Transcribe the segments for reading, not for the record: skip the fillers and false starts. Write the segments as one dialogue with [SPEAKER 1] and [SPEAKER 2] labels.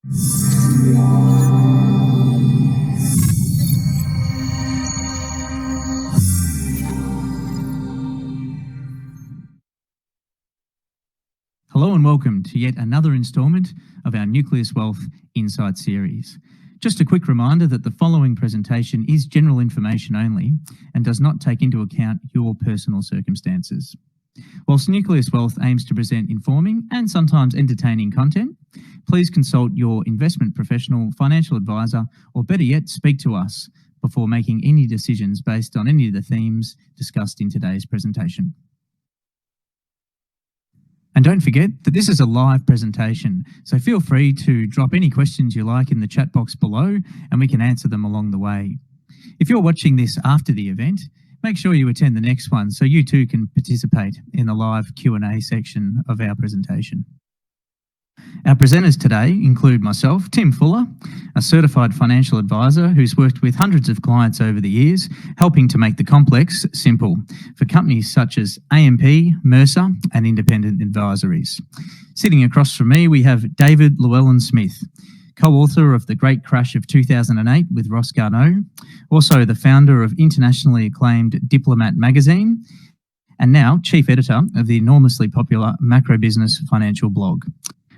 [SPEAKER 1] Hello and welcome to yet another instalment of our Nucleus Wealth Insight series. Just a quick reminder that the following presentation is general information only and does not take into account your personal circumstances. Whilst Nucleus Wealth aims to present informing and sometimes entertaining content, please consult your investment professional, financial advisor, or better yet, speak to us before making any decisions based on any of the themes discussed in today's presentation. And don't forget that this is a live presentation, so feel free to drop any questions you like in the chat box below and we can answer them along the way. If you're watching this after the event, make sure you attend the next one so you too can participate in the live Q&A section of our presentation. Our presenters today include myself, Tim Fuller, a certified financial advisor who's worked with hundreds of clients over the years, helping to make the complex simple for companies such as AMP, Mercer, and independent advisories. Sitting across from me, we have David Llewellyn-Smith, co-author of The Great Crash of 2008 with Ross Garnaut, also the founder of internationally acclaimed Diplomat magazine, and now chief editor of the enormously popular Macro Business financial blog.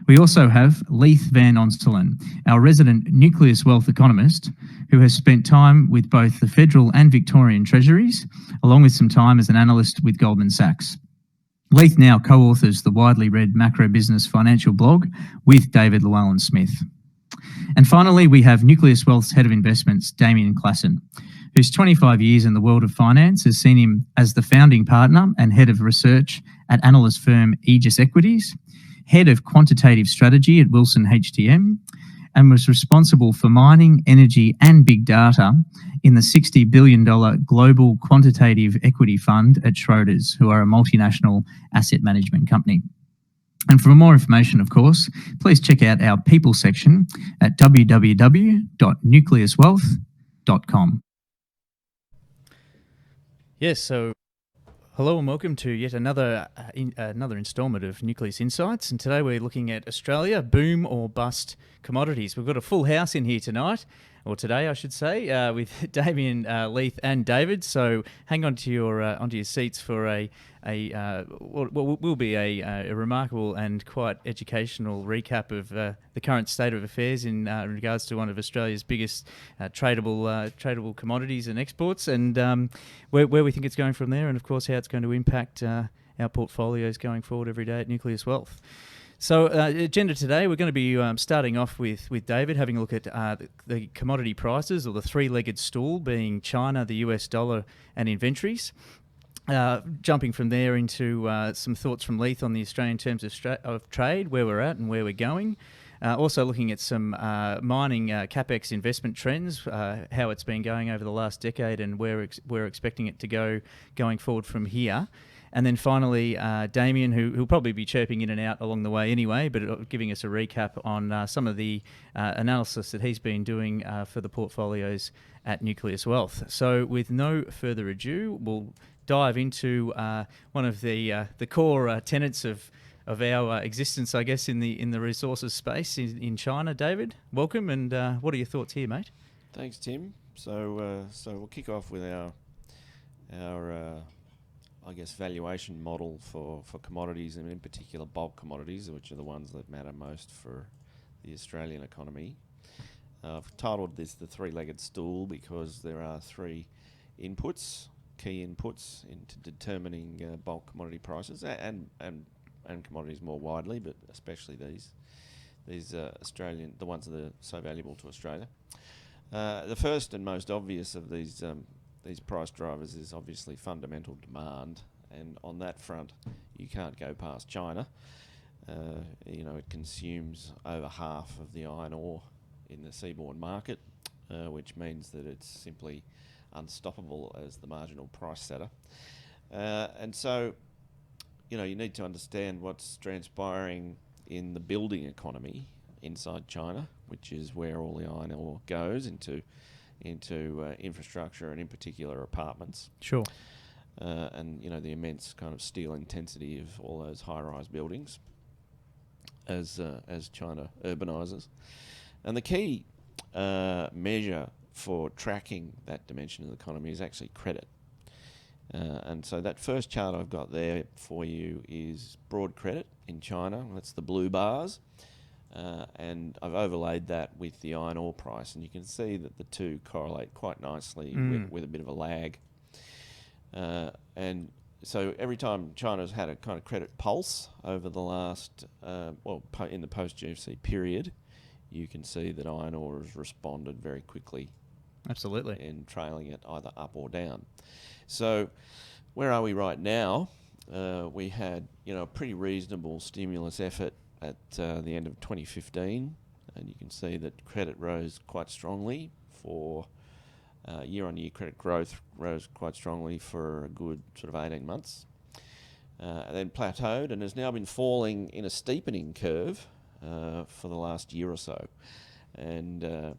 [SPEAKER 1] We also have Leith Van Onselen, our resident Nucleus Wealth economist, who has spent time with both the federal and Victorian treasuries, along with some time as an analyst with Goldman Sachs. Leith now co-authors the widely read Macro Business financial blog with David Llewellyn-Smith. And finally, we have Nucleus Wealth's head of investments, Damien Klassen, whose 25 years in the world of finance has seen him as the founding partner and head of research at analyst firm Aegis Equities, head of quantitative strategy at Wilson HTM, and was responsible for mining, energy and big data in the $60 billion global quantitative equity fund at Schroders, who are a multinational asset management company. And for more information, of course, please check out our people section at www.nucleuswealth.com.
[SPEAKER 2] Yes, so hello and welcome to yet another instalment of Nucleus Insights, and today we're looking at Australia, boom or bust commodities. We've got a full house in here tonight, or today I should say, with Damien, Leith and David, so hang on to your seats for what will be a remarkable and quite educational recap of the current state of affairs in regards to one of Australia's biggest tradable commodities and exports, and where we think it's going from there, and of course how it's going to impact our portfolios going forward every day at Nucleus Wealth. So agenda today, we're going to be starting off with David, having a look at the commodity prices, or the three-legged stool, being China, the US dollar and inventories. Jumping from there into some thoughts from Leith on the Australian terms of trade, where we're at and where we're going. Also looking at some mining CapEx investment trends, how it's been going over the last decade and where we're expecting it to go going forward from here. And then finally, Damien, who'll probably be chirping in and out along the way anyway, but giving us a recap on some of the analysis that he's been doing for the portfolios at Nucleus Wealth. So with no further ado, we'll dive into one of the core tenets of our existence, I guess, in the resources space in China. David, welcome, and what are your thoughts here, mate?
[SPEAKER 3] Thanks, Tim. So we'll kick off with our I guess valuation model for commodities, and in particular bulk commodities, which are the ones that matter most for the Australian economy. I've titled this the three-legged stool because there are three inputs, key inputs into determining bulk commodity prices and commodities more widely, but especially these Australian, the ones that are so valuable to Australia. The first and most obvious of these price drivers is obviously fundamental demand, and on that front, you can't go past China. It consumes over half of the iron ore in the seaborne market, which means that it's simply unstoppable as the marginal price setter. And so, you need to understand what's transpiring in the building economy inside China, which is where all the iron ore goes into infrastructure and in particular apartments.
[SPEAKER 2] Sure.
[SPEAKER 3] And the immense kind of steel intensity of all those high-rise buildings. as China urbanises. And the key measure for tracking that dimension of the economy is actually credit. And so that first chart I've got there for you is broad credit in China. That's the blue bars. And I've overlaid that with the iron ore price. And you can see that the two correlate quite nicely with a bit of a lag. And so every time China's had a kind of credit pulse over the last, in the post-GFC period, you can see that iron ore has responded very quickly.
[SPEAKER 2] Absolutely.
[SPEAKER 3] In trailing it either up or down. So where are we right now? We had, a pretty reasonable stimulus effort at the end of 2015, and you can see that credit rose quite strongly for year-on-year credit growth rose quite strongly for a good sort of 18 months. And then plateaued and has now been falling in a steepening curve for the last year or so. And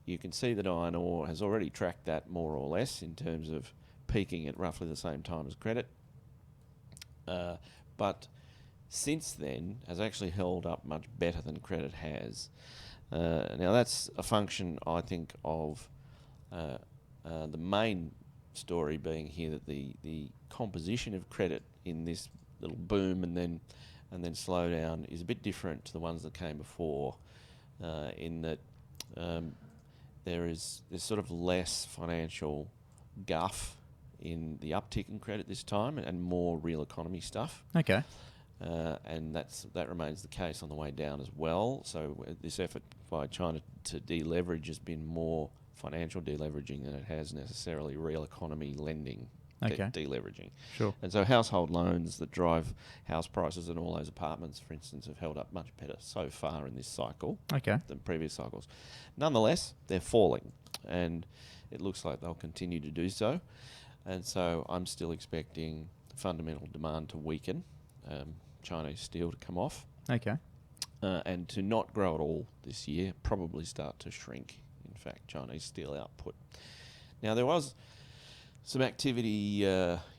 [SPEAKER 3] you can see that iron ore has already tracked that more or less in terms of peaking at roughly the same time as credit. But since then has actually held up much better than credit has. Now that's a function, I think, of the main story being here that the composition of credit in this little boom and then slowdown is a bit different to the ones that came before, in that there's sort of less financial guff in the uptick in credit this time and more real economy stuff.
[SPEAKER 2] Okay.
[SPEAKER 3] And that remains the case on the way down as well. So this effort by China to deleverage has been more financial deleveraging than it has necessarily real economy lending deleveraging.
[SPEAKER 2] Sure.
[SPEAKER 3] And so household loans that drive house prices and all those apartments, for instance, have held up much better so far in this cycle than previous cycles. Nonetheless, they're falling, and it looks like they'll continue to do so. And so I'm still expecting fundamental demand to weaken, Chinese steel to come off, and to not grow at all this year, probably start to shrink, in fact, Chinese steel output. Now, there was some activity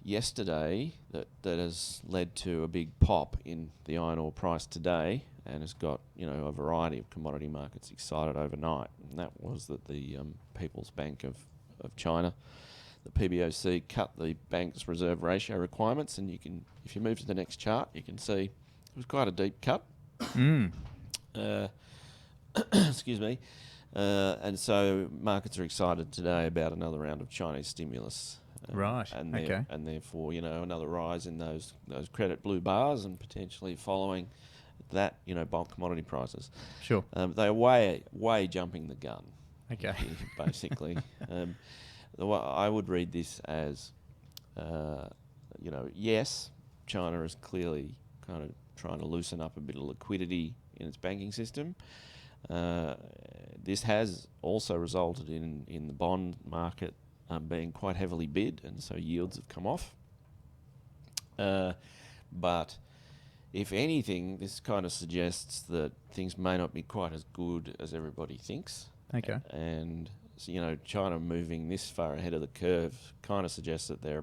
[SPEAKER 3] yesterday that has led to a big pop in the iron ore price today and has got, a variety of commodity markets excited overnight. And that was that the People's Bank of China, the PBOC, cut the bank's reserve ratio requirements, and if you move to the next chart, you can see it was quite a deep cut. Excuse me. And so markets are excited today about another round of Chinese stimulus. And therefore, another rise in those credit blue bars and potentially following that, bulk commodity prices.
[SPEAKER 2] Sure.
[SPEAKER 3] They're way jumping the gun.
[SPEAKER 2] Okay.
[SPEAKER 3] Basically. I would read this as, yes, China is clearly kind of trying to loosen up a bit of liquidity in its banking system. This has also resulted in the bond market being quite heavily bid, and so yields have come off. But if anything, this kind of suggests that things may not be quite as good as everybody thinks.
[SPEAKER 2] Okay.
[SPEAKER 3] And so, China moving this far ahead of the curve kind of suggests that they're a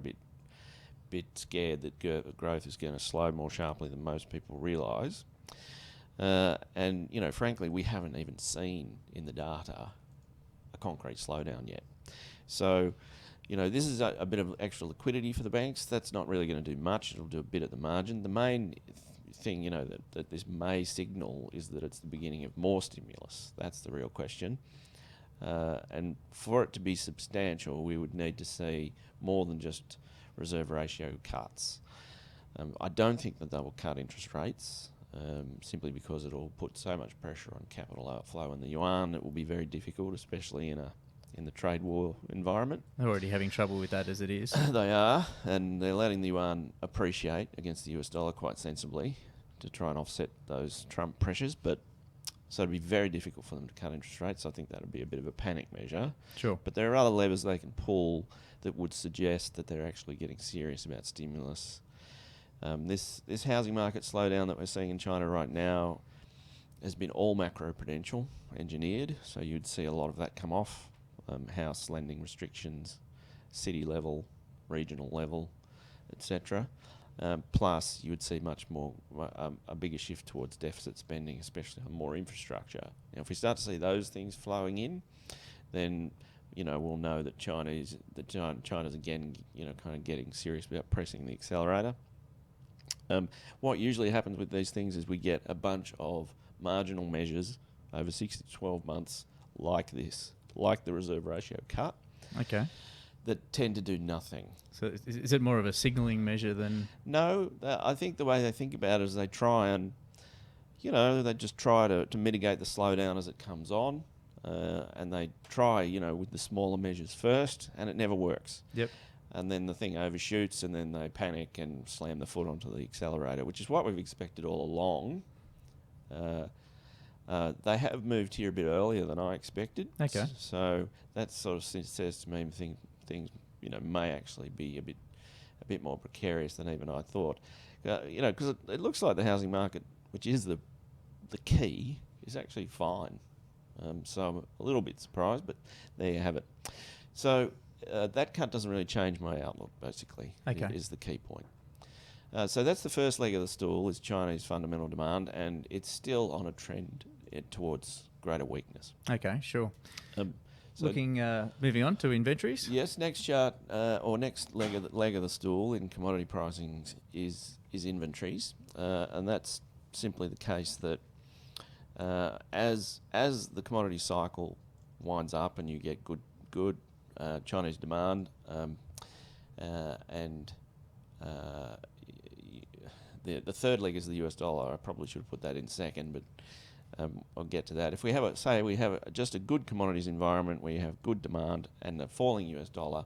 [SPEAKER 3] bit scared that growth is going to slow more sharply than most people realise. And, frankly, we haven't even seen in the data a concrete slowdown yet. So, this is a bit of extra liquidity for the banks. That's not really going to do much. It'll do a bit at the margin. The main thing, that this may signal is that it's the beginning of more stimulus. That's the real question. And for it to be substantial, we would need to see more than just reserve ratio cuts. I don't think that they will cut interest rates, simply because it will put so much pressure on capital outflow in the yuan. It will be very difficult, especially in the trade war environment.
[SPEAKER 2] They're already having trouble with that as it is.
[SPEAKER 3] They are, and they're letting the yuan appreciate against the US dollar quite sensibly to try and offset those Trump pressures. But so it'd be very difficult for them to cut interest rates. I think that would be a bit of a panic measure.
[SPEAKER 2] Sure. But
[SPEAKER 3] there are other levers they can pull that would suggest that they're actually getting serious about stimulus. This housing market slowdown that we're seeing in China right now has been all macroprudential engineered, so you'd see a lot of that come off. House lending restrictions, city level, regional level, etc. Plus, you would see much more a bigger shift towards deficit spending, especially on more infrastructure. Now, if we start to see those things flowing in, then we'll know that China's again, kind of getting serious about pressing the accelerator. What usually happens with these things is we get a bunch of marginal measures over 6 to 12 months like this, like the reserve ratio cut.
[SPEAKER 2] Okay.
[SPEAKER 3] That tend to do nothing.
[SPEAKER 2] So is it more of a signalling measure than...
[SPEAKER 3] No, I think the way they think about it is they try and, they just try to mitigate the slowdown as it comes on. And they try, with the smaller measures first, and it never works.
[SPEAKER 2] Yep.
[SPEAKER 3] And then the thing overshoots, and then they panic and slam the foot onto the accelerator, which is what we've expected all along. They have moved here a bit earlier than I expected.
[SPEAKER 2] Okay.
[SPEAKER 3] So that sort of says to me things may actually be a bit more precarious than even I thought. Because it looks like the housing market, which is the key, is actually fine. So I'm a little bit surprised, but there you have it. So that cut doesn't really change my outlook, basically, is the key point. So that's the first leg of the stool, is Chinese fundamental demand, and it's still on a trend towards greater weakness.
[SPEAKER 2] Okay, sure.
[SPEAKER 3] So
[SPEAKER 2] Moving on to inventories.
[SPEAKER 3] Yes, next chart or next leg of the stool in commodity pricing is inventories, and that's simply the case that as the commodity cycle winds up and you get good Chinese demand, and the third leg is the US dollar. I probably should have put that in second, but I'll get to that. If we have just a good commodities environment where you have good demand and a falling US dollar,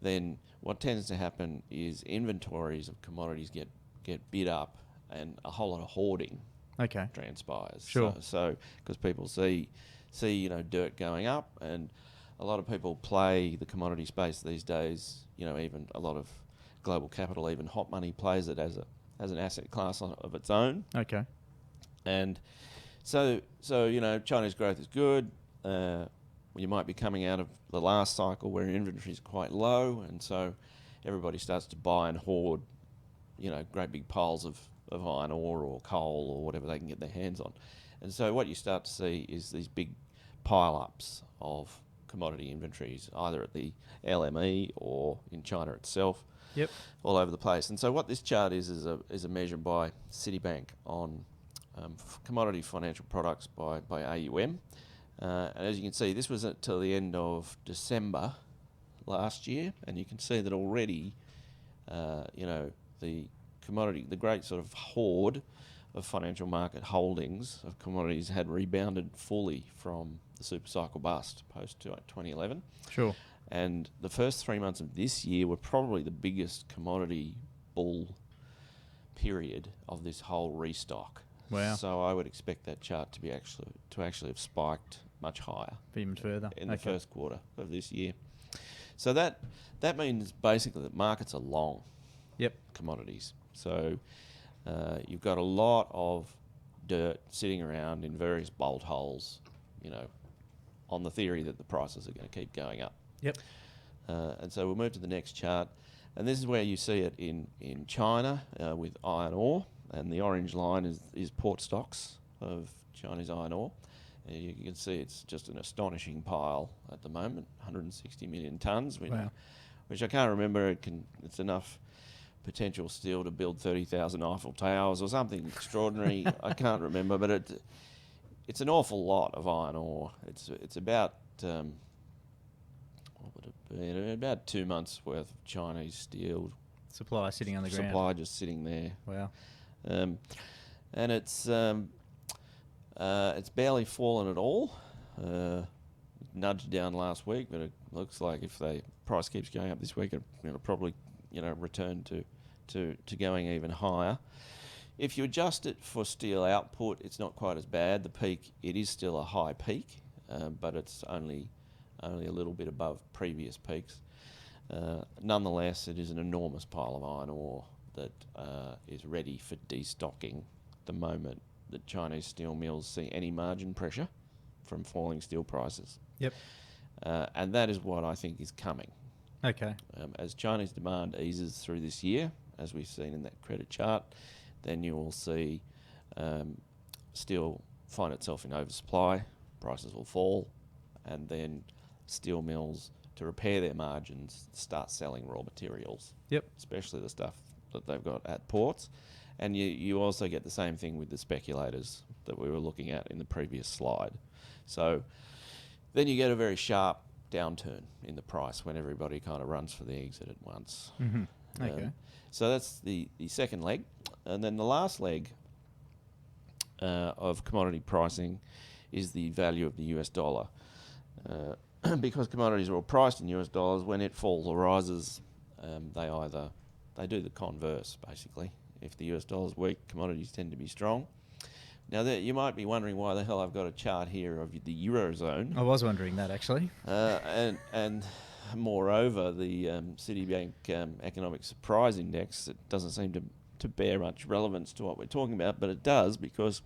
[SPEAKER 3] then what tends to happen is inventories of commodities get bid up, and a whole lot of hoarding transpires.
[SPEAKER 2] Sure.
[SPEAKER 3] So because people see dirt going up, and a lot of people play the commodity space these days. Even a lot of global capital, even hot money, plays it as an asset class of its own.
[SPEAKER 2] Okay.
[SPEAKER 3] And so Chinese growth is good. You might be coming out of the last cycle where inventory is quite low, and so everybody starts to buy and hoard, great big piles of iron ore or coal or whatever they can get their hands on. And so what you start to see is these big pile-ups of commodity inventories, either at the LME or in China itself.
[SPEAKER 2] Yep.
[SPEAKER 3] All over the place. And so what this chart is a measure by Citibank on commodity financial products by AUM. And as you can see, this was till the end of December last year, and you can see that already, the great sort of hoard of financial market holdings of commodities had rebounded fully from the super cycle bust post 2011.
[SPEAKER 2] Sure.
[SPEAKER 3] And the first 3 months of this year were probably the biggest commodity bull period of this whole restock.
[SPEAKER 2] Wow.
[SPEAKER 3] So I would expect that chart to actually have spiked much higher.
[SPEAKER 2] Even further.
[SPEAKER 3] In the first quarter of this year. So that means basically that markets are long.
[SPEAKER 2] Yep.
[SPEAKER 3] Commodities. So you've got a lot of dirt sitting around in various bolt holes, on the theory that the prices are going to keep going up.
[SPEAKER 2] Yep.
[SPEAKER 3] And so we'll move to the next chart. And this is where you see it in China with iron ore. And the orange line is port stocks of Chinese iron ore. And you can see it's just an astonishing pile at the moment, 160 million tonnes, which I can't remember. It's enough potential steel to build 30,000 Eiffel Towers or something extraordinary. I can't remember, but it's an awful lot of iron ore. It's about what would it be? About 2 months worth of Chinese steel
[SPEAKER 2] supply sitting on the ground.
[SPEAKER 3] Supply just sitting there.
[SPEAKER 2] Wow.
[SPEAKER 3] And it's barely fallen at all. Nudged down last week, but it looks like if the price keeps going up this week, it'll probably return to going even higher. If you adjust it for steel output, it's not quite as bad. The peak, it is still a high peak, but it's only a little bit above previous peaks. Nonetheless, it is an enormous pile of iron ore that is ready for destocking the moment that Chinese steel mills see any margin pressure from falling steel prices.
[SPEAKER 2] Yep.
[SPEAKER 3] And that is what I think is coming.
[SPEAKER 2] Okay.
[SPEAKER 3] As Chinese demand eases through this year, as we've seen in that credit chart, then you will see steel find itself in oversupply, prices will fall, and then steel mills, to repair their margins, start selling raw materials.
[SPEAKER 2] Yep.
[SPEAKER 3] Especially the stuff that they've got at ports. And you also get the same thing with the speculators that we were looking at in the previous slide. So then you get a very sharp downturn in the price when everybody kind of runs for the exit at once.
[SPEAKER 2] Mm-hmm. Okay.
[SPEAKER 3] So that's the second leg. And then the last leg of commodity pricing is the value of the US dollar. Because commodities are all priced in US dollars, when it falls or rises, they do the converse, basically. If the US dollar is weak, commodities tend to be strong. Now, you might be wondering why the hell I've got a chart here of the Eurozone.
[SPEAKER 2] I was wondering that, actually.
[SPEAKER 3] And moreover, the Citibank Economic Surprise Index, it doesn't seem to bear much relevance to what we're talking about, but it does, because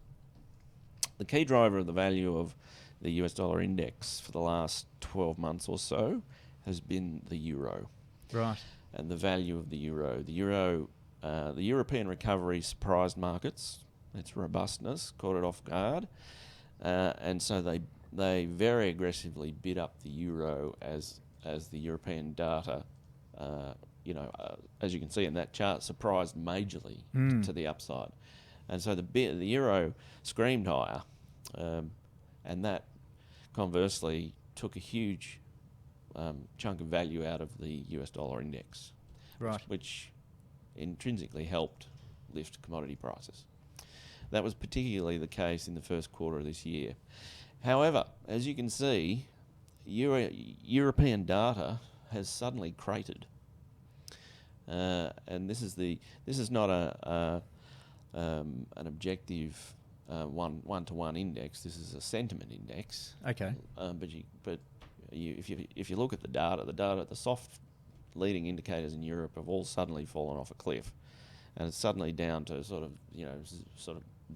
[SPEAKER 3] the key driver of the value of the US dollar index for the last 12 months or so has been the euro.
[SPEAKER 2] Right.
[SPEAKER 3] And the value of the euro. The European recovery surprised markets. Its robustness caught it off guard. And so they very aggressively bid up the euro as the European data, as you can see in that chart, surprised majorly to the upside. And so the euro screamed higher, and that conversely took a huge chunk of value out of the US dollar index,
[SPEAKER 2] right,
[SPEAKER 3] which intrinsically helped lift commodity prices. That was particularly the case in the first quarter of this year. However, as you can see, European data has suddenly cratered, and this is not an objective one-to-one index. This is a sentiment index.
[SPEAKER 2] Okay.
[SPEAKER 3] If you look at the data, the soft leading indicators in Europe have all suddenly fallen off a cliff, and it's suddenly down to sort of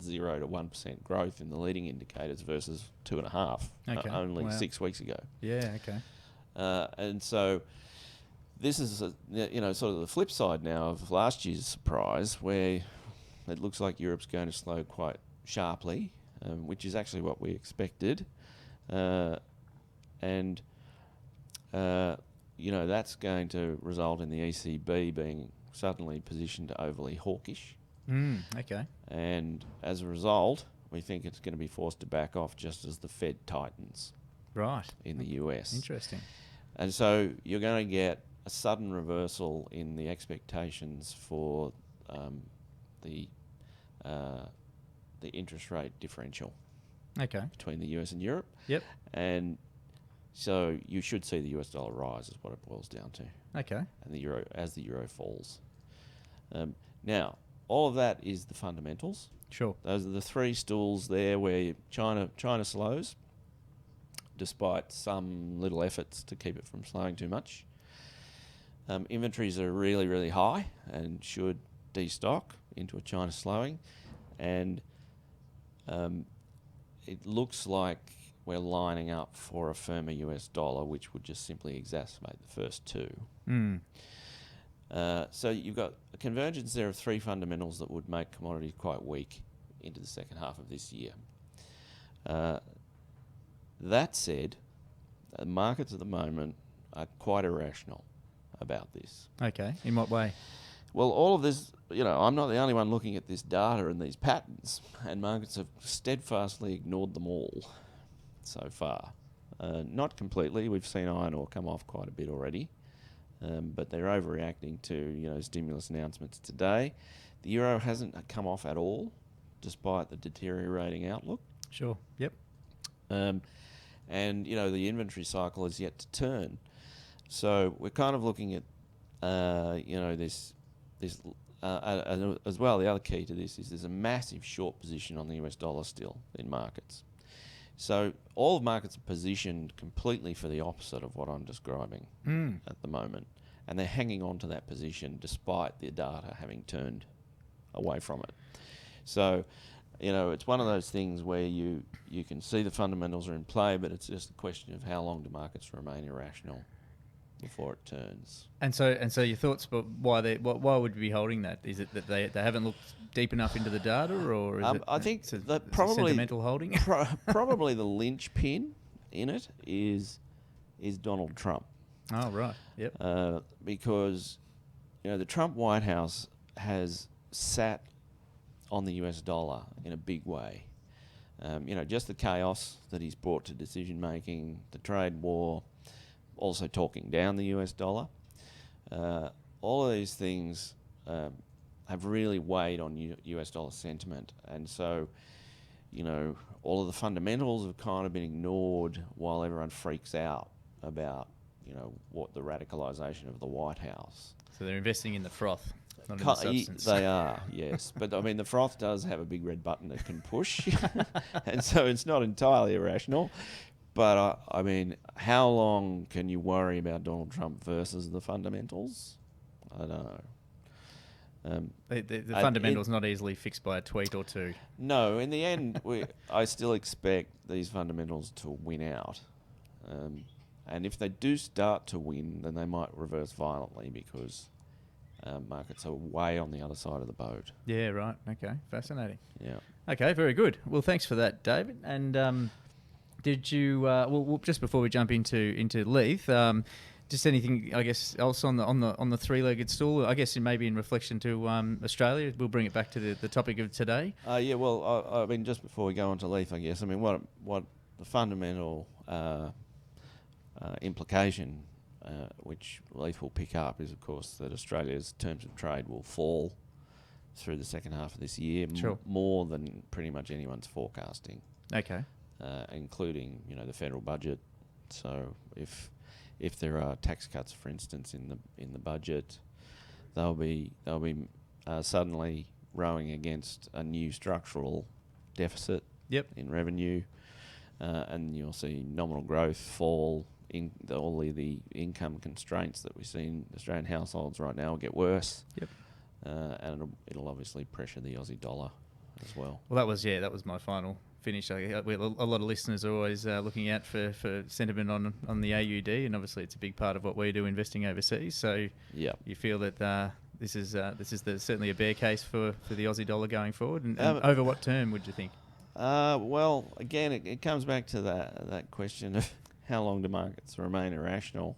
[SPEAKER 3] 0 to 1% growth in the leading indicators versus 2.5% only 6 weeks ago.
[SPEAKER 2] Yeah. Okay.
[SPEAKER 3] And so this is sort of the flip side now of last year's surprise, where it looks like Europe's going to slow quite sharply, which is actually what we expected, and that's going to result in the ECB being suddenly positioned to overly hawkish.
[SPEAKER 2] Okay.
[SPEAKER 3] And as a result, we think it's going to be forced to back off just as the Fed tightens.
[SPEAKER 2] Right.
[SPEAKER 3] In the US.
[SPEAKER 2] Interesting.
[SPEAKER 3] And so you're going to get a sudden reversal in the expectations for the interest rate differential.
[SPEAKER 2] Okay.
[SPEAKER 3] Between the US and Europe.
[SPEAKER 2] Yep.
[SPEAKER 3] And so you should see the US dollar rise, is what it boils down to.
[SPEAKER 2] Okay. And
[SPEAKER 3] the euro, as the euro falls. Now, all of that is the fundamentals.
[SPEAKER 2] Sure.
[SPEAKER 3] Those are the three stools there where China slows, despite some little efforts to keep it from slowing too much. Inventories are really, really high and should destock into a China slowing. And it looks like we're lining up for a firmer US dollar, which would just simply exacerbate the first two. So you've got a convergence there of three fundamentals that would make commodities quite weak into the second half of this year. That said, the markets at the moment are quite irrational about this.
[SPEAKER 2] Okay. In what way?
[SPEAKER 3] Well, all of this, I'm not the only one looking at this data and these patterns, and markets have steadfastly ignored them all so far. Not completely. We've seen iron ore come off quite a bit already, but they're overreacting to, stimulus announcements today. The euro hasn't come off at all, despite the deteriorating outlook.
[SPEAKER 2] Sure. Yep.
[SPEAKER 3] And the inventory cycle is yet to turn. So we're kind of looking at, this as well. The other key to this is there's a massive short position on the US dollar still in markets. So all of markets are positioned completely for the opposite of what I'm describing at the moment. And they're hanging on to that position despite the data having turned away from it. So, it's one of those things where you can see the fundamentals are in play, but it's just a question of how long do markets remain irrational before it turns.
[SPEAKER 2] And so your thoughts about why would we be holding that? Is it that they haven't looked deep enough into the data, or is
[SPEAKER 3] I think
[SPEAKER 2] it's a
[SPEAKER 3] probably
[SPEAKER 2] sentimental holding?
[SPEAKER 3] probably the linchpin in it is Donald Trump.
[SPEAKER 2] Oh, right. Yep.
[SPEAKER 3] Because the Trump White House has sat on the US dollar in a big way. Just the chaos that he's brought to decision making, the trade war, also talking down the US dollar. All of these things have really weighed on US dollar sentiment. And so, all of the fundamentals have kind of been ignored while everyone freaks out about, what the radicalisation of the White House.
[SPEAKER 2] So they're investing in the froth, not in the substance.
[SPEAKER 3] They are, yes. But, the froth does have a big red button it can push. And so it's not entirely irrational. But, how long can you worry about Donald Trump versus the fundamentals? I don't know.
[SPEAKER 2] The fundamentals not easily fixed by a tweet or two.
[SPEAKER 3] No, in the end, I still expect these fundamentals to win out. And if they do start to win, then they might reverse violently because markets are way on the other side of the boat.
[SPEAKER 2] Yeah, right. Okay, fascinating.
[SPEAKER 3] Yeah.
[SPEAKER 2] Okay, very good. Well, thanks for that, David. And did you? Well, just before we jump into Leith, just anything I guess else on the three-legged stool? I guess maybe in reflection to Australia. We'll bring it back to the topic of today.
[SPEAKER 3] Yeah. Well, just before we go on to Leith, I guess what the fundamental implication, which Leith will pick up, is of course that Australia's terms of trade will fall through the second half of this year,
[SPEAKER 2] Sure.
[SPEAKER 3] More than pretty much anyone's forecasting.
[SPEAKER 2] Okay.
[SPEAKER 3] Including the federal budget. So if there are tax cuts, for instance, in the budget, they'll be suddenly rowing against a new structural deficit.
[SPEAKER 2] Yep.
[SPEAKER 3] In revenue, and you'll see nominal growth fall. All the income constraints that we see in Australian households right now will get worse.
[SPEAKER 2] Yep.
[SPEAKER 3] And it'll obviously pressure the Aussie dollar as well.
[SPEAKER 2] Well, that was my final finish. A lot of listeners are always looking out for sentiment on the AUD, and obviously it's a big part of what we do investing overseas. So you feel that this is certainly a bear case for the Aussie dollar going forward, and over what term would you think?
[SPEAKER 3] Well, again, it comes back to that question of how long do markets remain irrational.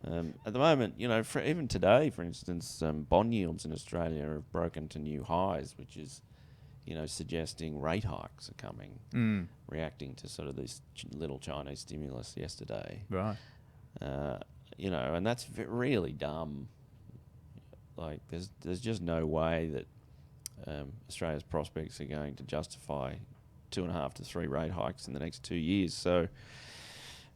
[SPEAKER 3] At the moment, even today, for instance, bond yields in Australia have broken to new highs, which is, suggesting rate hikes are coming, reacting to sort of this little Chinese stimulus yesterday.
[SPEAKER 2] Right.
[SPEAKER 3] And that's really dumb. Like, there's just no way that Australia's prospects are going to justify 2.5 to 3 rate hikes in the next 2 years. So,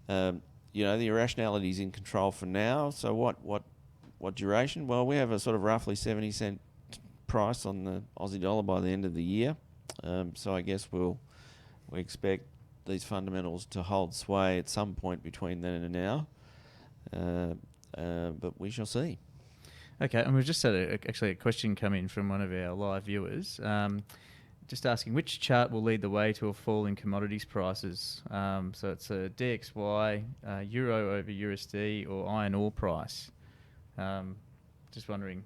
[SPEAKER 3] the irrationality is in control for now. So what duration? Well, we have a sort of roughly 70 cent price on the Aussie dollar by the end of the year. So I guess we expect these fundamentals to hold sway at some point between then and now. But we shall see.
[SPEAKER 2] Okay, and we've just had a question come in from one of our live viewers. Just asking which chart will lead the way to a fall in commodities prices. So it's a DXY, Euro over USD, or iron ore price. Just wondering,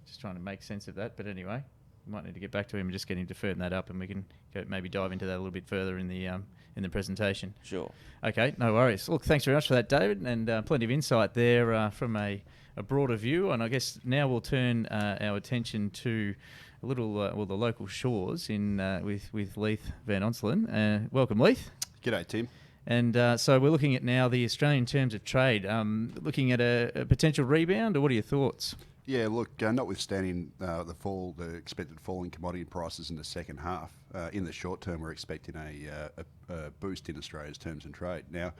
[SPEAKER 2] just trying to make sense of that. But anyway, we might need to get back to him and just get him to firm that up, and we can maybe dive into that a little bit further in the presentation.
[SPEAKER 3] Sure.
[SPEAKER 2] Okay, no worries. Look, thanks very much for that, David, and plenty of insight there from a broader view. And I guess now we'll turn our attention to a little, the local shores in with Leith Van Onselen. Welcome, Leith.
[SPEAKER 4] G'day, Tim.
[SPEAKER 2] And so we're looking at now the Australian terms of trade, looking at a potential rebound, or what are your thoughts?
[SPEAKER 4] Yeah, look, notwithstanding the expected fall in commodity prices in the second half, in the short term we're expecting a boost in Australia's terms of trade. Now,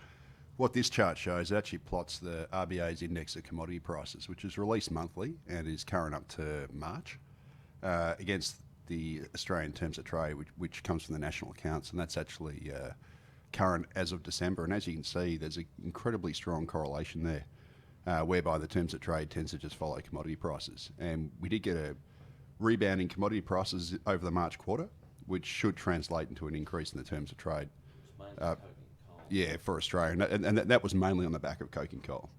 [SPEAKER 4] what this chart shows, it actually plots the RBA's index of commodity prices, which is released monthly and is current up to March, against the Australian terms of trade, which comes from the national accounts, and that's actually current as of December. And as you can see, there's an incredibly strong correlation there, whereby the terms of trade tends to just follow commodity prices. And we did get a rebound in commodity prices over the March quarter, which should translate into an increase in the terms of trade. For Australia, and that was mainly on the back of coking coal.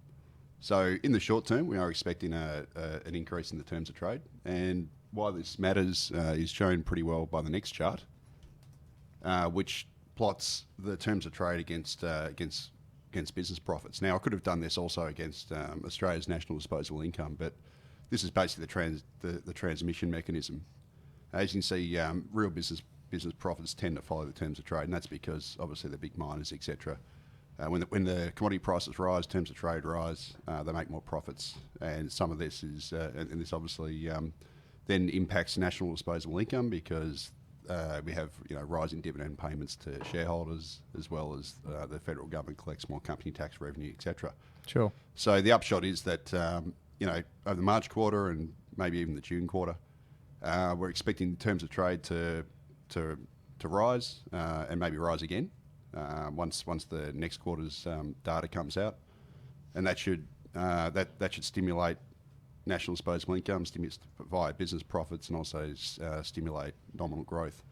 [SPEAKER 4] So in the short term, we are expecting an increase in the terms of trade. And why this matters is shown pretty well by the next chart, which plots the terms of trade against business profits. Now, I could have done this also against Australia's national disposable income, but this is basically the transmission mechanism. As you can see, real business profits tend to follow the terms of trade, and that's because obviously the big miners, etc. When the commodity prices rise, terms of trade rise, they make more profits, and some of this is and this obviously then impacts national disposable income because we have rising dividend payments to shareholders, as well as the federal government collects more company tax revenue, etc.
[SPEAKER 2] Sure.
[SPEAKER 4] So the upshot is that over the March quarter and maybe even the June quarter, we're expecting terms of trade to rise and maybe rise again once the next quarter's data comes out, and that should stimulate national disposable income, via business profits, and also stimulate nominal growth,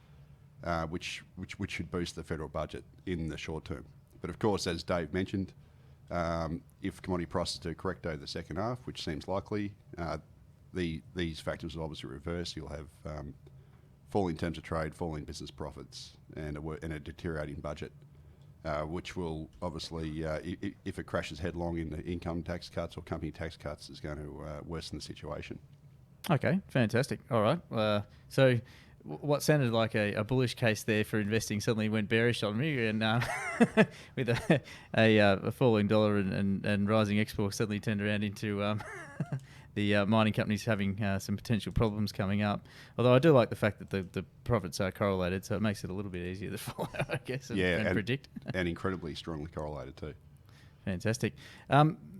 [SPEAKER 4] which should boost the federal budget in the short term. But of course, as Dave mentioned, if commodity prices do correct over the second half, which seems likely, these factors will obviously reverse. You'll have falling terms of trade, falling business profits, and a deteriorating budget, which will obviously, if it crashes headlong into income tax cuts or company tax cuts, is going to worsen the situation.
[SPEAKER 2] Okay, fantastic. All right. So what sounded like a bullish case there for investing suddenly went bearish on me, and with a falling dollar and rising exports suddenly turned around into the mining companies having some potential problems coming up. Although I do like the fact that the profits are correlated, so it makes it a little bit easier to follow, I guess, and predict.
[SPEAKER 4] And incredibly strongly correlated too.
[SPEAKER 2] Fantastic.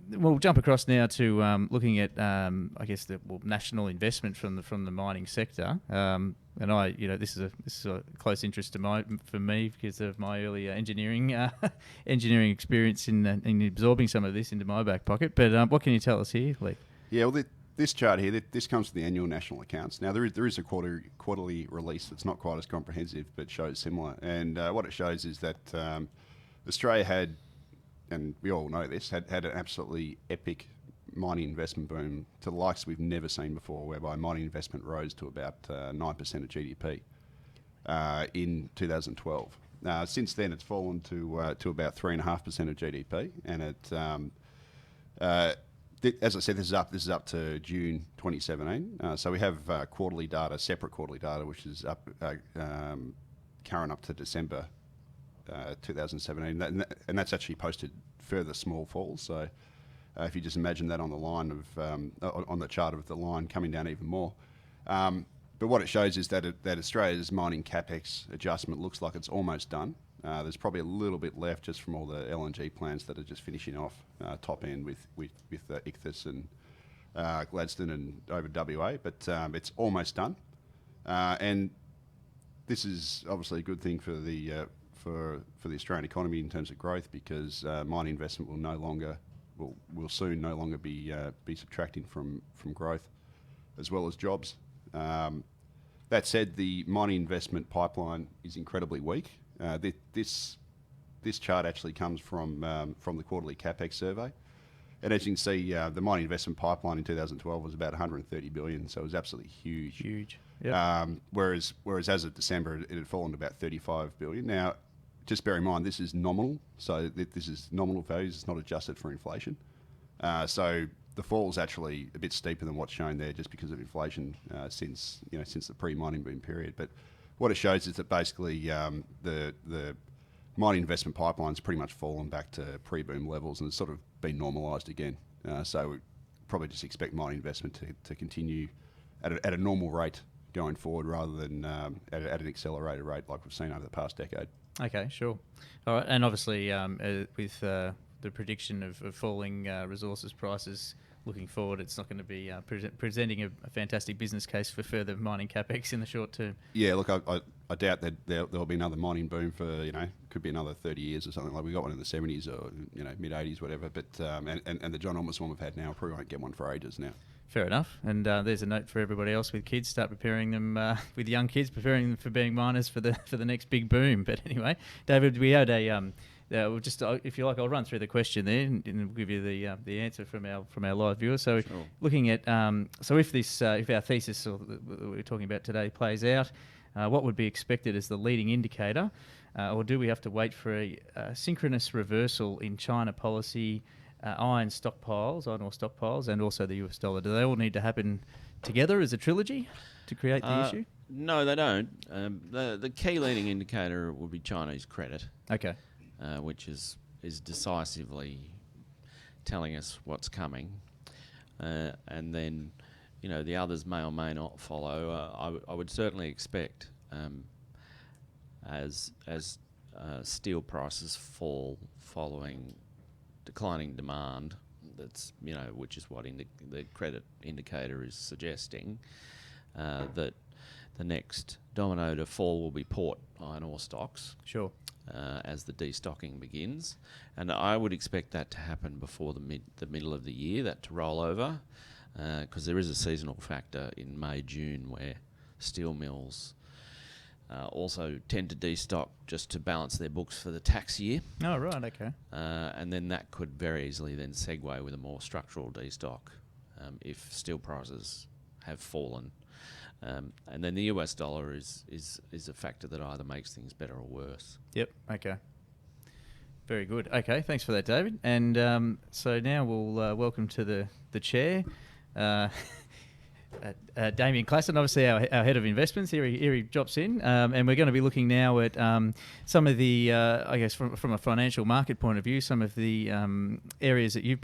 [SPEAKER 2] We'll jump across now to looking at, I guess, the national investment from the mining sector. And this is a close interest for me because of my earlier engineering experience in absorbing some of this into my back pocket. But what can you tell us here, Leith?
[SPEAKER 4] Yeah, well, this chart here, this comes from the annual national accounts. Now, there is a quarterly release that's not quite as comprehensive, but shows similar. And what it shows is that Australia had, and we all know this, had an absolutely epic mining investment boom to the likes we've never seen before, whereby mining investment rose to about 9% of GDP in 2012. Since then, it's fallen to about 3.5% of GDP, and as I said, this is up to June 2017. So we have quarterly data, separate quarterly data, which is up current up to December 2017, and that's actually posted further small falls. So if you just imagine that on the line of on the chart of the line coming down even more. But what it shows is that Australia's mining capex adjustment looks like it's almost done. There's probably a little bit left just from all the LNG plants that are just finishing off top end with Ichthys and Gladstone and over WA, but it's almost done. And this is obviously a good thing for the Australian economy in terms of growth, because mining investment will soon no longer be subtracting from growth, as well as jobs. That said, the mining investment pipeline is incredibly weak. This chart actually comes from the quarterly capex survey, and as you can see, the mining investment pipeline in 2012 was about 130 billion, so it was absolutely huge.
[SPEAKER 2] Huge. Yep.
[SPEAKER 4] Whereas as of December, it had fallen to about 35 billion. Now, just bear in mind, this is nominal, so this is nominal values. It's not adjusted for inflation. So the fall is actually a bit steeper than what's shown there, just because of inflation since the pre-mining boom period. But what it shows is that basically the mining investment pipeline's pretty much fallen back to pre-boom levels, and it's sort of been normalised again. So we probably just expect mining investment to continue at a normal rate going forward, rather than at an accelerated rate like we've seen over the past decade.
[SPEAKER 2] Okay, sure. All right, and obviously with the prediction of falling resources prices looking forward, it's not going to be presenting a fantastic business case for further mining capex in the short term. Yeah,
[SPEAKER 4] look, I doubt that there'll be another mining boom for, could be another 30 years or something. Like we got one in the 70s or mid 80s, whatever. But and the John Almas one we've had now, probably won't get one for ages now.
[SPEAKER 2] Fair enough. And there's a note for everybody else with kids: start preparing them with young kids, preparing them for being miners for the next big boom. But anyway, David, we had we'll just, if you like, I'll run through the question there and we'll give you the answer from our live viewers. So,
[SPEAKER 3] Sure.
[SPEAKER 2] looking at so if our thesis that we're talking about today plays out, what would be expected as the leading indicator, or do we have to wait for a synchronous reversal in China policy, iron ore stockpiles, and also the US dollar? Do they all need to happen together as a trilogy to create the issue?
[SPEAKER 3] No, they don't. The key leading indicator will be Chinese credit,
[SPEAKER 2] Okay.
[SPEAKER 3] which is decisively telling us what's coming, and then the others may or may not follow. I would certainly expect as steel prices fall following declining demand, that's which is what the credit indicator is suggesting, that the next domino to fall will be port iron ore stocks.
[SPEAKER 2] Sure.
[SPEAKER 3] As the destocking begins, and I would expect that to happen before the middle of the year, that to roll over, because there is a seasonal factor in May, June where steel mills also tend to destock just to balance their books for the tax year.
[SPEAKER 2] Oh, right, okay.
[SPEAKER 3] And then that could very easily then segue with a more structural destock if steel prices have fallen. And then the US dollar is a factor that either makes things better or worse.
[SPEAKER 2] Yep, okay. Very good. Okay, thanks for that, David. And so now we'll welcome to the chair Damien Klassen, obviously our head of investments. Here he drops in, and we're going to be looking now at some of the, I guess, from a financial market point of view, some of the areas that you've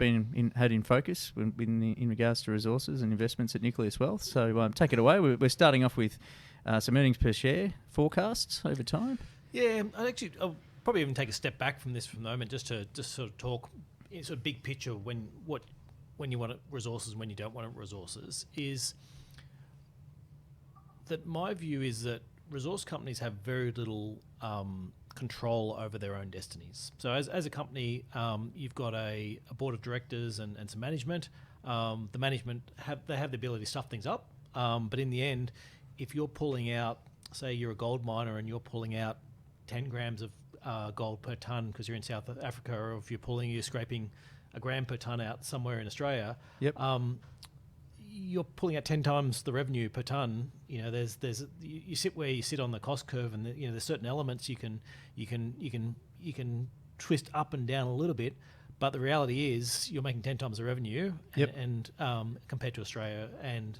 [SPEAKER 2] had in focus in regards to resources and investments at Nucleus Wealth. So take it away. We're starting off with some earnings per share forecasts over time.
[SPEAKER 5] Yeah, I'll probably even take a step back from this for the moment, just to sort of talk in sort of big picture when you want resources and when you don't want resources, is that my view is that resource companies have very little control over their own destinies. So as a company, you've got a board of directors and some management. The management have the ability to stuff things up, but in the end, if you're pulling out, say you're a gold miner and you're pulling out 10 grams of gold per tonne because you're in South Africa, or if you're scraping a gram per tonne out somewhere in Australia,
[SPEAKER 2] yep.
[SPEAKER 5] You're pulling out 10 times the revenue per tonne. You sit where you sit on the cost curve, and there's certain elements you can twist up and down a little bit, but the reality is you're making 10 times the revenue,
[SPEAKER 2] yep.
[SPEAKER 5] and compared to Australia, and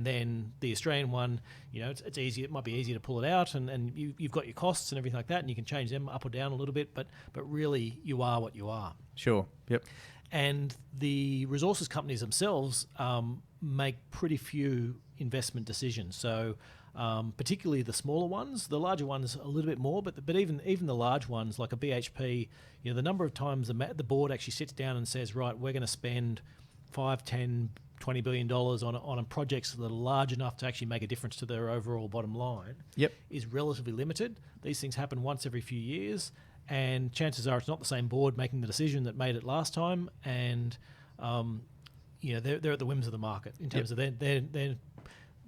[SPEAKER 5] then the Australian one, it's easy. It might be easier to pull it out, and you've got your costs and everything like that, and you can change them up or down a little bit, but really you are what you are.
[SPEAKER 2] Sure. Yep.
[SPEAKER 5] And the resources companies themselves make pretty few investment decisions. So particularly the smaller ones, the larger ones a little bit more, but even the large ones like a BHP, the number of times the board actually sits down and says, right, we're going to spend 5, 10, $20 billion on projects that are large enough to actually make a difference to their overall bottom line,
[SPEAKER 2] yep.
[SPEAKER 5] is relatively limited. These things happen once every few years, and chances are it's not the same board making the decision that made it last time, and they're at the whims of the market in terms
[SPEAKER 2] yep.
[SPEAKER 5] of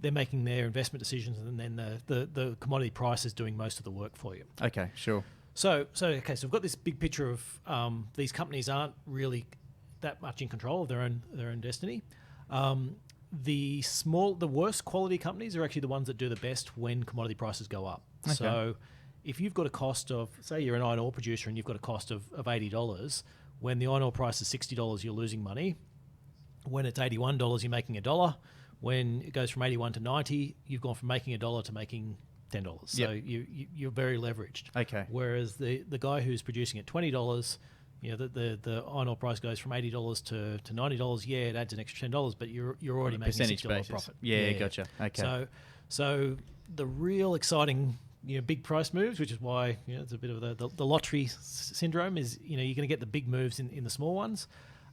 [SPEAKER 5] they're making their investment decisions, and then the commodity price is doing most of the work for you.
[SPEAKER 2] Okay, sure.
[SPEAKER 5] So we've got this big picture of these companies aren't really that much in control of their own destiny. The worst quality companies are actually the ones that do the best when commodity prices go up.
[SPEAKER 2] Okay.
[SPEAKER 5] So if you've got a cost of, say you're an iron ore producer and you've got a cost of $80, when the iron ore price is $60, you're losing money. When it's $81, you're making $1. When it goes from 81 to 90, you've gone from making $1 to making $10. So
[SPEAKER 2] yep.
[SPEAKER 5] you're very leveraged.
[SPEAKER 2] Okay.
[SPEAKER 5] Whereas the guy who's producing at $20, the iron ore price goes from $80 to $90. Yeah, it adds an extra $10, but you're already making $60 profit.
[SPEAKER 2] Yeah, gotcha. Okay.
[SPEAKER 5] So the real exciting, big price moves, which is why it's a bit of the lottery syndrome, is you're going to get the big moves in the small ones,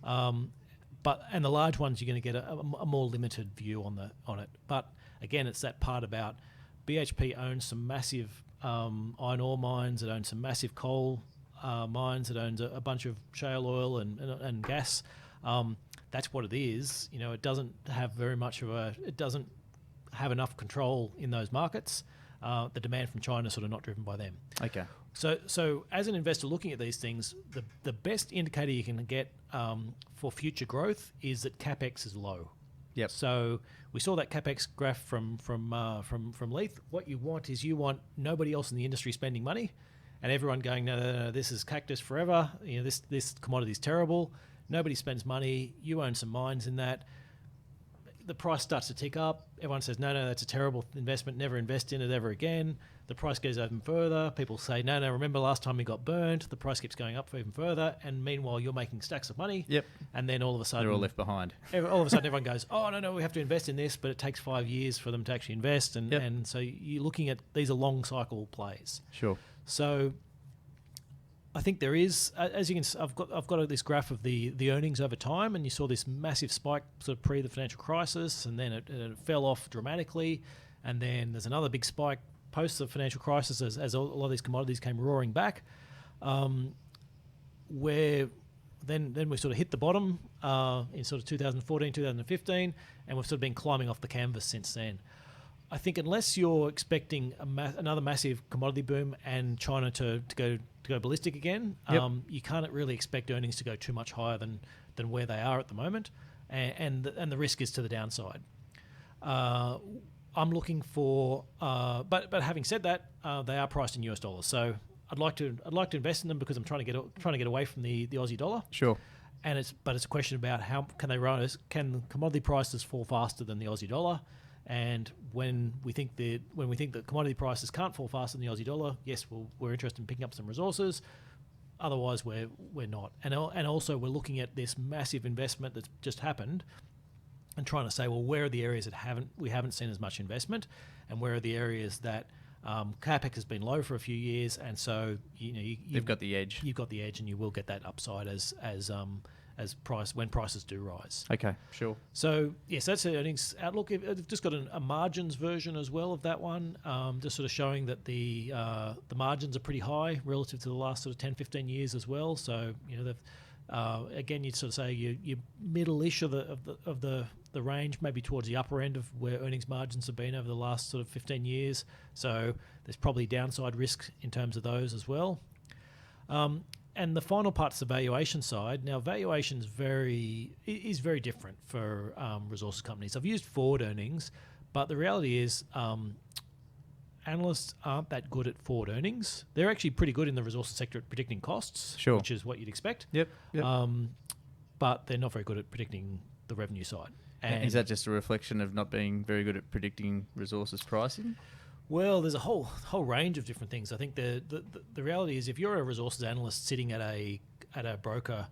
[SPEAKER 5] and the large ones you're going to get a more limited view on it. But again, it's that part about BHP owns some massive iron ore mines, it owns some massive coal mines, it owns a bunch of shale oil and gas. That's what it is. It doesn't have it doesn't have enough control in those markets. The demand from China is sort of not driven by them.
[SPEAKER 2] Okay.
[SPEAKER 5] So as an investor looking at these things, the best indicator you can get for future growth is that CapEx is low.
[SPEAKER 2] Yep.
[SPEAKER 5] So we saw that CapEx graph from Leith. What you want is nobody else in the industry spending money, and everyone going, no, this is cactus forever. This commodity is terrible. Nobody spends money. You own some mines in that. The price starts to tick up. Everyone says, no, that's a terrible investment. Never invest in it ever again. The price goes even further. People say, no, remember last time we got burnt. The price keeps going up even further. And meanwhile, you're making stacks of money.
[SPEAKER 2] Yep.
[SPEAKER 5] And then all of a sudden...
[SPEAKER 2] They're all left behind.
[SPEAKER 5] All of a sudden, everyone goes, oh, no, we have to invest in this, but it takes 5 years for them to actually invest. And so you're looking at... These are long cycle plays.
[SPEAKER 2] Sure.
[SPEAKER 5] So I think there is, as you can see, I've got this graph of the earnings over time, and you saw this massive spike sort of pre the financial crisis, and then it fell off dramatically, and then there's another big spike post the financial crisis as a lot of these commodities came roaring back, where then we sort of hit the bottom in sort of 2014, 2015, and we've sort of been climbing off the canvas since then. I think unless you're expecting another massive commodity boom and China to go ballistic again, you can't really expect earnings to go too much higher than where they are at the moment, and the risk is to the downside. I'm looking for, but having said that, they are priced in US dollars, so I'd like to invest in them because I'm trying to get away from the Aussie dollar.
[SPEAKER 2] Sure.
[SPEAKER 5] And it's a question about how can they rise? Can commodity prices fall faster than the Aussie dollar? And when we think that commodity prices can't fall faster than the Aussie dollar, yes, we're interested in picking up some resources. Otherwise, we're not. And also we're looking at this massive investment that's just happened, and trying to say, well, where are the areas that we haven't seen as much investment, and where are the areas that CapEx has been low for a few years, and so you've
[SPEAKER 2] got the edge.
[SPEAKER 5] You've got the edge, and you will get that upside when prices do rise.
[SPEAKER 2] Okay, sure.
[SPEAKER 5] So yes, that's the earnings outlook. I've just got a margins version as well of that one, just sort of showing that the margins are pretty high relative to the last sort of 10, 15 years as well. So again, you'd sort of say you're middle-ish of the range, maybe towards the upper end of where earnings margins have been over the last sort of 15 years. So there's probably downside risk in terms of those as well. And the final part's the valuation side. Now, valuation is very different for resources companies. I've used forward earnings, but the reality is analysts aren't that good at forward earnings. They're actually pretty good in the resources sector at predicting costs,
[SPEAKER 2] sure,
[SPEAKER 5] which is what you'd expect.
[SPEAKER 2] Yep.
[SPEAKER 5] But they're not very good at predicting the revenue side. And
[SPEAKER 2] is that just a reflection of not being very good at predicting resources pricing?
[SPEAKER 5] Well, there's a whole range of different things. I think the reality is, if you're a resources analyst sitting at a broker,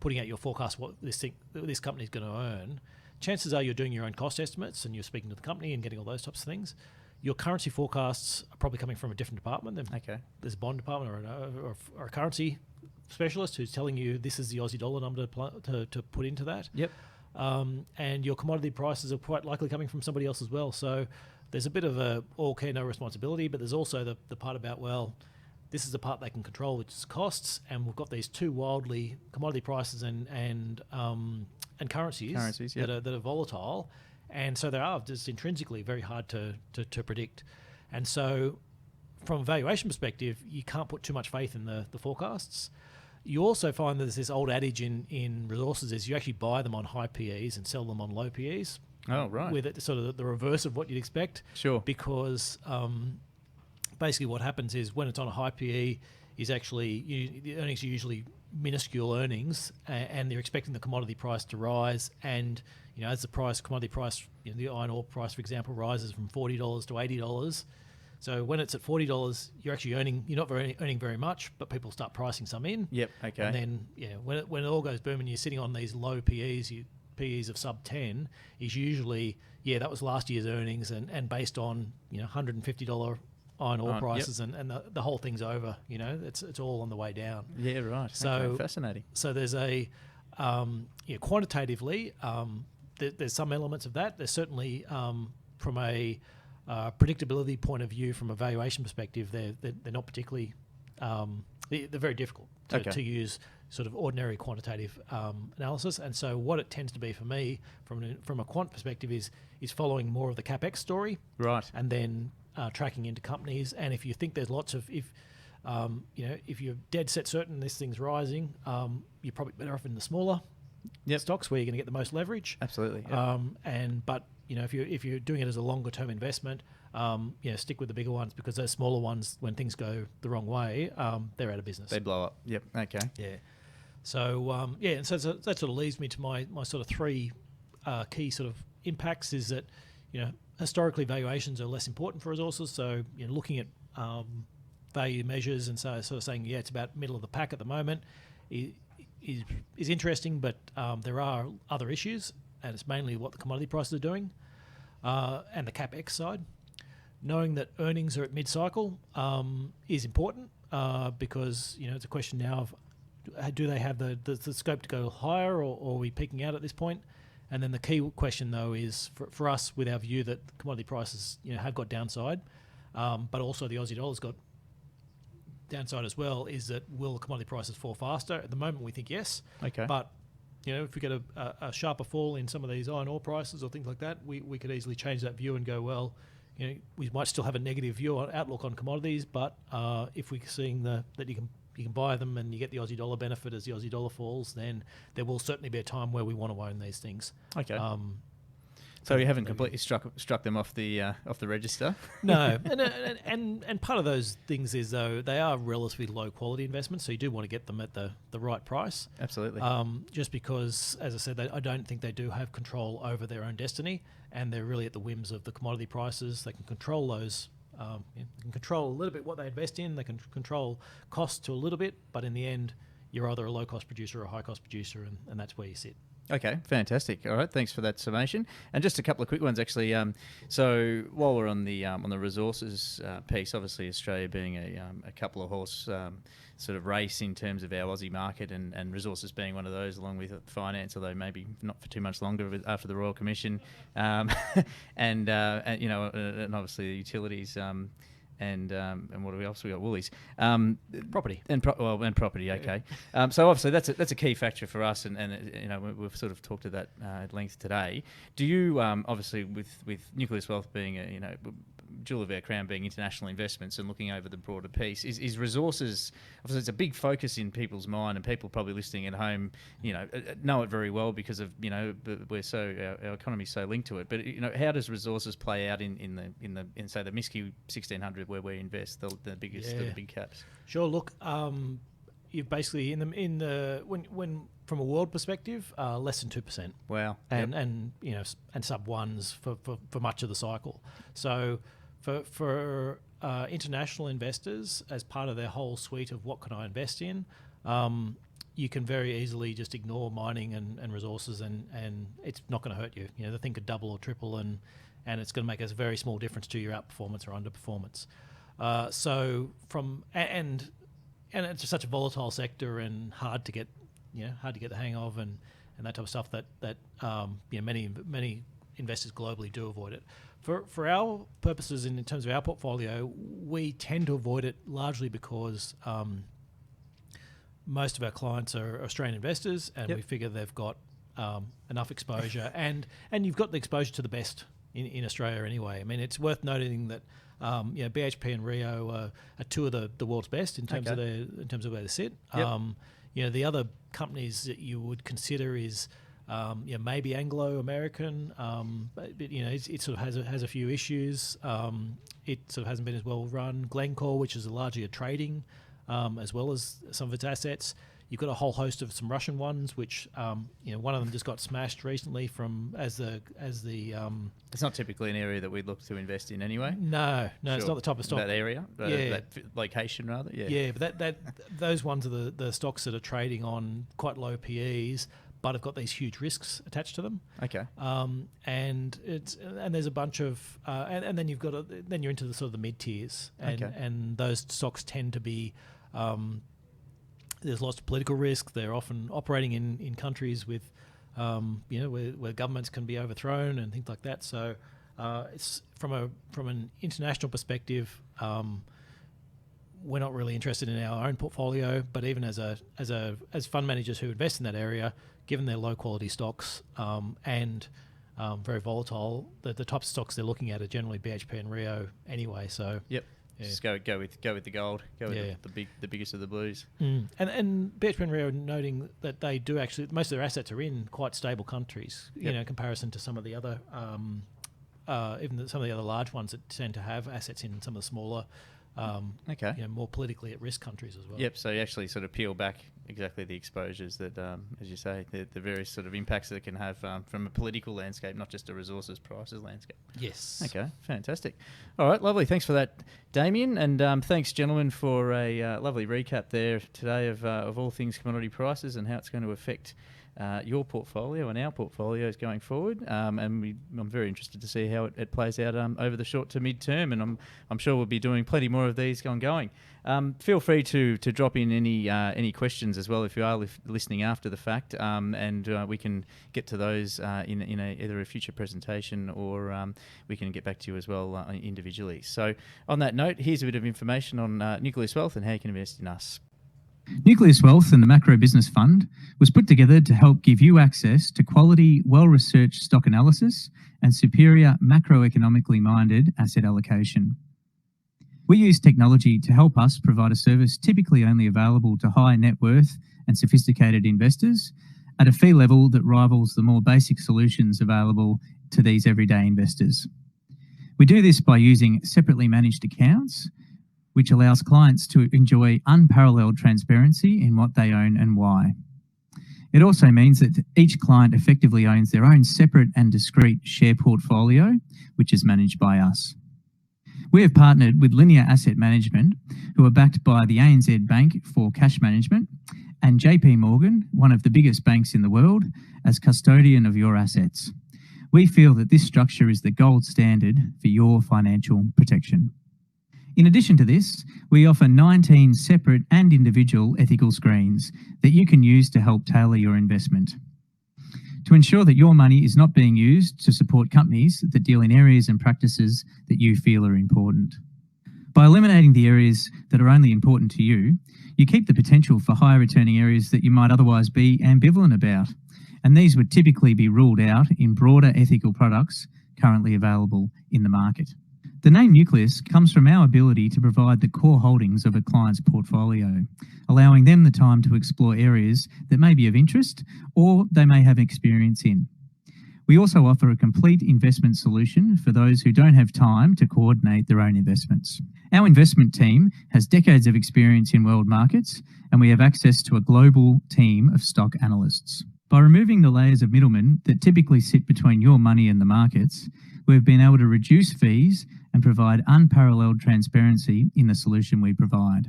[SPEAKER 5] putting out your forecast what this company's going to earn, chances are you're doing your own cost estimates and you're speaking to the company and getting all those types of things. Your currency forecasts are probably coming from a different department.
[SPEAKER 2] Okay.
[SPEAKER 5] There's a bond department or a currency specialist who's telling you this is the Aussie dollar number to put into that.
[SPEAKER 2] Yep.
[SPEAKER 5] And your commodity prices are quite likely coming from somebody else as well. So there's a bit of a all care, no responsibility, but there's also the part about, well, this is the part they can control, which is costs, and we've got these two wildly commodity prices and currencies
[SPEAKER 2] yep,
[SPEAKER 5] that are volatile, and so they are just intrinsically very hard to predict. And so from a valuation perspective, you can't put too much faith in the forecasts. You also find that there's this old adage in resources is you actually buy them on high PEs and sell them on low PEs.
[SPEAKER 2] Oh, right.
[SPEAKER 5] With it, sort of the reverse of what you'd expect.
[SPEAKER 2] Sure.
[SPEAKER 5] Because basically what happens is when it's on a high PE, is actually the earnings are usually minuscule earnings, and they're expecting the commodity price to rise. And as the commodity price, the iron ore price, for example, rises from $40 to $80. So when it's at $40, you're actually earning very much, but people start pricing some in.
[SPEAKER 2] Yep. Okay.
[SPEAKER 5] And then when it all goes boom and you're sitting on these low PEs, PEs of sub 10 is usually that was last year's earnings and based on $150 iron ore prices, yep, and the whole thing's over. It's all on the way down.
[SPEAKER 2] Yeah, right.
[SPEAKER 5] So
[SPEAKER 2] okay, fascinating.
[SPEAKER 5] So there's a quantitatively there's some elements of that. There's certainly from a predictability point of view, from a valuation perspective, they're not particularly they're very difficult to use sort of ordinary quantitative analysis. And so what it tends to be for me from a quant perspective is following more of the CapEx story,
[SPEAKER 2] right,
[SPEAKER 5] and then tracking into companies. And if you think there's lots of if you're dead set certain this thing's rising, you're probably better off in the smaller stocks where you're going to get the most leverage.
[SPEAKER 2] Absolutely.
[SPEAKER 5] But if you're doing it as a longer term investment, stick with the bigger ones, because those smaller ones, when things go the wrong way, they're out of business.
[SPEAKER 2] They blow up. Yep. Okay.
[SPEAKER 5] Yeah. So and so that sort of leads me to my sort of three key sort of impacts. Is that historically valuations are less important for resources. So looking at value measures and so sort of saying it's about middle of the pack at the moment is interesting, but there are other issues, and it's mainly what the commodity prices are doing and the capex side. Knowing that earnings are at mid-cycle is important because it's a question now of do they have the scope to go higher, or are we peaking out at this point? And then the key question, though, is for us, with our view that commodity prices have got downside, but also the Aussie dollar's got downside as well, is that will commodity prices fall faster? At the moment, we think yes. Okay. But if we get a sharper fall in some of these iron ore prices or things like that, we could easily change that view and go, well, we might still have a negative view on outlook on commodities, but if we're seeing that you can buy them and you get the Aussie dollar benefit as the Aussie dollar falls, then there will certainly be a time where we want to own these things.
[SPEAKER 2] Okay. So you haven't completely struck them off the register?
[SPEAKER 5] No, and part of those things is, though, they are relatively low quality investments, so you do want to get them at the right price.
[SPEAKER 2] Absolutely.
[SPEAKER 5] Just because, as I said, I don't think they do have control over their own destiny, and they're really at the whims of the commodity prices. They can control those. They can control a little bit what they invest in. They can control costs to a little bit, but in the end, you're either a low cost producer or a high cost producer, and that's where you sit.
[SPEAKER 2] Okay, fantastic. All right, thanks for that summation. And just a couple of quick ones, actually. So while we're on the resources piece, obviously Australia being a couple of horse sort of race in terms of our Aussie market, and resources being one of those, along with finance, although maybe not for too much longer after the Royal Commission, and obviously the utilities. And what else we got? Woolies,
[SPEAKER 5] property,
[SPEAKER 2] and property. Okay, so obviously that's a key factor for us, and we've sort of talked to that at length today. Do you obviously with Nucleus Wealth being a jewel of our crown, being international investments and looking over the broader piece, is resources, obviously it's a big focus in people's mind, and people probably listening at home know it very well because of we're so our economy's so linked to it. But how does resources play out in say the MSCI 1600 where we invest the biggest the big caps?
[SPEAKER 5] Sure. Look, you've basically when from a world perspective, less than 2%.
[SPEAKER 2] Wow.
[SPEAKER 5] And sub ones for much of the cycle. So for international investors, as part of their whole suite of what can I invest in, you can very easily just ignore mining and resources, and it's not going to hurt you. The thing could double or triple, and it's going to make a very small difference to your outperformance or underperformance. And it's such a volatile sector and hard to get the hang of, and that type of stuff that many investors globally do avoid it. For our purposes, in terms of our portfolio, we tend to avoid it largely because most of our clients are Australian investors, and we figure they've got enough exposure, and you've got the exposure to the best in Australia anyway. I mean, it's worth noting that BHP and Rio are two of the world's best in terms of where they sit. Yep. The other companies that you would consider is maybe Anglo-American, but it sort of has a few issues. It sort of hasn't been as well run. Glencore, which is largely a trading, as well as some of its assets. You've got a whole host of some Russian ones, which one of them just got smashed recently as the.
[SPEAKER 2] It's not typically an area that we'd look to invest in anyway.
[SPEAKER 5] No, it's not the type of stock.
[SPEAKER 2] That area, that location rather. Yeah,
[SPEAKER 5] but those ones are the stocks that are trading on quite low PEs, but have got these huge risks attached to them.
[SPEAKER 2] Okay.
[SPEAKER 5] And there's a bunch of and then then you're into the sort of the mid tiers, and those stocks tend to be. There's lots of political risk. They're often operating in countries with, where governments can be overthrown and things like that. So, it's from an international perspective, we're not really interested in our own portfolio. But even as fund managers who invest in that area, given their low quality stocks and very volatile, the types of stocks they're looking at are generally BHP and Rio anyway. So,
[SPEAKER 2] yep. Just go with the gold. Go with
[SPEAKER 5] Yeah.
[SPEAKER 2] the biggest of the blues.
[SPEAKER 5] And BHP Rio noting that they do actually, most of their assets are in quite stable countries, you know, in comparison to some of the other, some of the other large ones that tend to have assets in some of the smaller,
[SPEAKER 2] Okay.
[SPEAKER 5] you know, more politically at risk countries as well.
[SPEAKER 2] Yep. So you actually sort of peel back exactly the exposures that, as you say, the various sort of impacts that it can have from a political landscape, not just a resources prices landscape.
[SPEAKER 5] Yes.
[SPEAKER 2] Okay, fantastic. All right, lovely. Thanks for that, Damien, and thanks, gentlemen, for a lovely recap there today of all things commodity prices and how it's going to affect your portfolio and our portfolios going forward. And I'm very interested to see how it plays out over the short to mid-term, and I'm sure we'll be doing plenty more of these ongoing. Feel free to drop in any questions as well if you are listening after the fact, and we can get to those in either a future presentation or we can get back to you as well individually. So on that note, here's a bit of information on Nucleus Wealth and how you can invest in us.
[SPEAKER 1] Nucleus Wealth and the Macro Business Fund was put together to help give you access to quality, well-researched stock analysis and superior macroeconomically minded asset allocation. We use technology to help us provide a service typically only available to high net worth and sophisticated investors at a fee level that rivals the more basic solutions available to these everyday investors. We do this by using separately managed accounts, which allows clients to enjoy unparalleled transparency in what they own and why. It also means that each client effectively owns their own separate and discrete share portfolio, which is managed by us. We have partnered with Linear Asset Management, who are backed by the ANZ Bank for cash management, and JP Morgan, one of the biggest banks in the world, as custodian of your assets. We feel that this structure is the gold standard for your financial protection. In addition to this, we offer 19 separate and individual ethical screens that you can use to help tailor your investment. To ensure that your money is not being used to support companies that deal in areas and practices that you feel are important. By eliminating the areas that are only important to you, you keep the potential for higher returning areas that you might otherwise be ambivalent about, and these would typically be ruled out in broader ethical products currently available in the market. The name Nucleus comes from our ability to provide the core holdings of a client's portfolio, allowing them the time to explore areas that may be of interest or they may have experience in. We also offer a complete investment solution for those who don't have time to coordinate their own investments. Our investment team has decades of experience in world markets, and we have access to a global team of stock analysts. By removing the layers of middlemen that typically sit between your money and the markets, we've been able to reduce fees and provide unparalleled transparency in the solution we provide.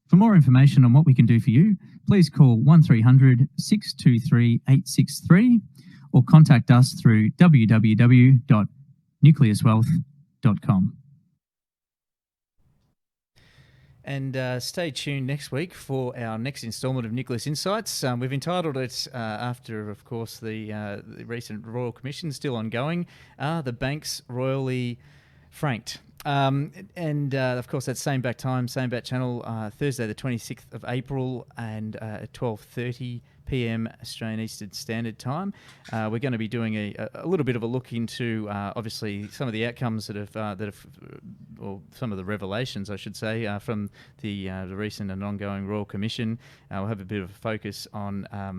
[SPEAKER 1] For more information on what we can do for you, please call 1300 623 863 or contact us through www.nucleuswealth.com.
[SPEAKER 2] And stay tuned next week for our next instalment of Nucleus Insights. We've entitled it, after, of course, the recent Royal Commission still ongoing, The Banks Royally Franked. Of course, that same back time, same back channel, Thursday the 26th of April and at 12:30 p.m. Australian Eastern Standard Time. We're going to be doing a little bit of a look into obviously some of the outcomes that have, or some of the revelations, I should say, from the recent and ongoing Royal Commission. We'll have a bit of a focus on, I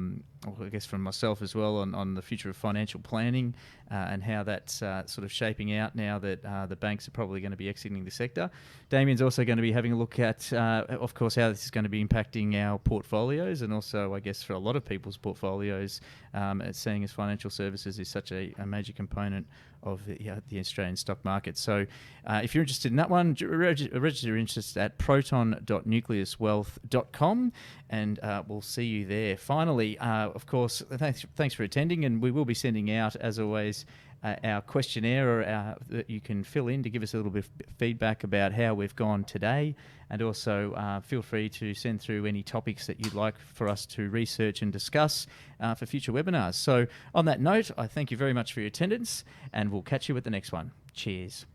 [SPEAKER 2] guess from myself as well, on the future of financial planning and how that's sort of shaping out now that the banks are probably going to be exiting the sector. Damien's also going to be having a look at, of course, how this is going to be impacting our portfolios, and also, I guess, for a lot of people's portfolios, seeing as financial services is such a major component of the Australian stock market. So if you're interested in that one, register your interest at proton.nucleuswealth.com, and we'll see you there. Finally, of course, thanks for attending, and we will be sending out, as always, our questionnaire that you can fill in to give us a little bit of feedback about how we've gone today, and also feel free to send through any topics that you'd like for us to research and discuss for future webinars. So on that note, I thank you very much for your attendance, and we'll catch you at the next one. Cheers.